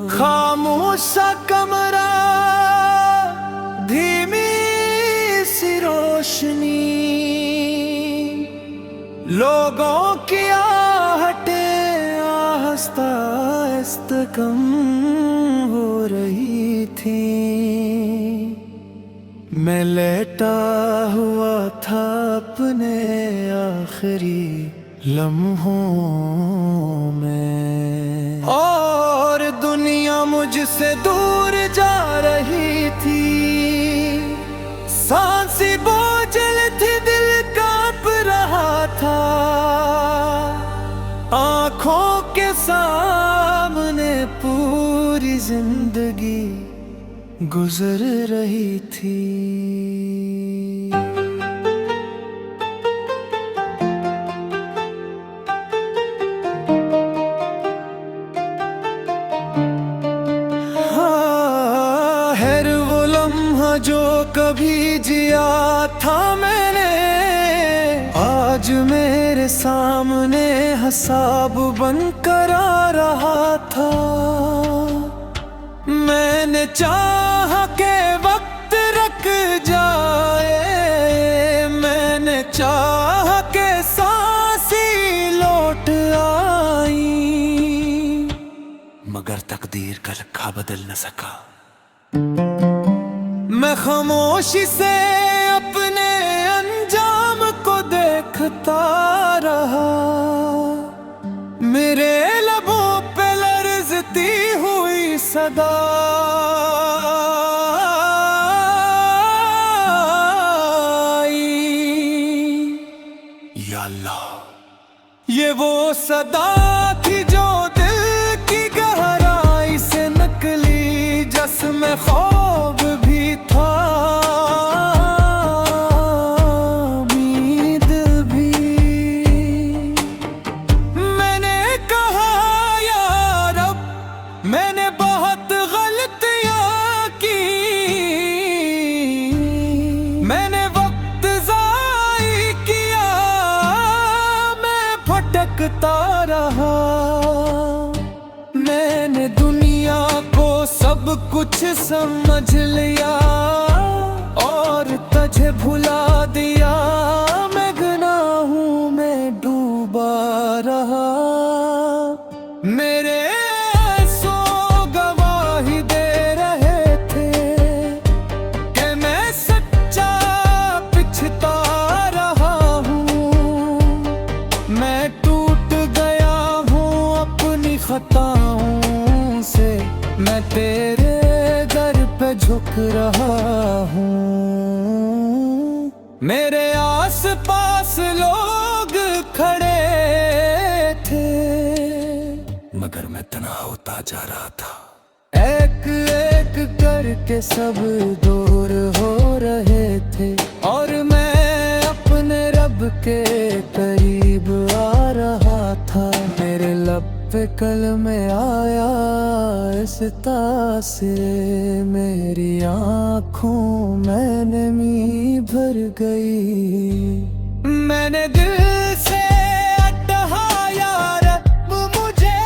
खामोश सा कमरा, धीमी सी रोशनी, लोगों की आहटें आहिस्ता आहिस्ता कम हो रही थी। मैं लेटा हुआ था अपने आखिरी लम्हों में, और दुनिया मुझसे दूर जा रही थी। सांसें बोझल थी, दिल कांप रहा था। आंखों के सामने पूरी जिंदगी गुजर रही थी। जो कभी जिया था मैंने, आज मेरे सामने हिसाब बनकर आ रहा था। मैंने चाहा के वक्त रुक जाए, मैंने चाहा के सांसें लौट आई, मगर तकदीर का लिखा बदल न सका। मैं खामोशी से अपने अंजाम को देखता रहा। मेरे लबों पे लर्ज़ती हुई सदा, या अल्लाह, ये वो सदा थी जो दिल की गहराई से निकली, जिसमें ख्वाब भी था, उम्मीद भी। मैंने कहा या रब, मैंने बहुत गलतियां की, मैंने वक्त ज़ाया किया, मैं भटकता रहा। मैंने दुनिया को सब कुछ समझ लिया और तुझे भुला दिया। मैं गुनाहों में डूबा रहा। मेरे आंसू गवाही दे रहे थे कि मैं सच्चा पिछता रहा हूँ। मैं टूट गया हूँ अपनी खताओं से, मैं तेरे दर पे झुक रहा हूँ। मेरे आस पास लोग खड़े थे, मगर मैं तन्हा होता जा रहा था। एक एक करके सब दूर हो रहे थे, और मैं अपने रब के करीब आ रहा था। मेरे लब पे कलमे आया इस तासे, मेरी आँखों में नमी भर गई। मैंने दिल से कहा या रब, मुझे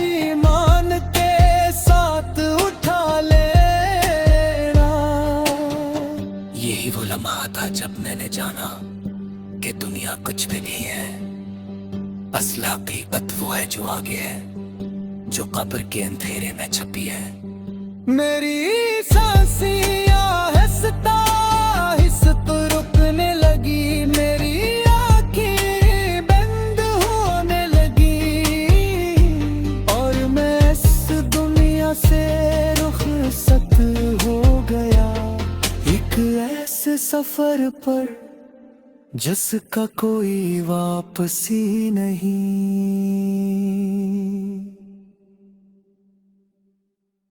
ईमान के साथ उठा लेना। यही वो लम्हा था जब मैंने जाना कि दुनिया कुछ भी नहीं है, असल हकीकत वो है जो आगे है, जो कब्र के अंधेरे में छपी है। मेरी सांसें आहिस्ता आहिस्ता रुकने लगी, मेरी आँखें बंद होने लगी, और मैं इस दुनिया से रुखसत हो गया, एक ऐसे सफर पर जिसका कोई वापसी नहीं।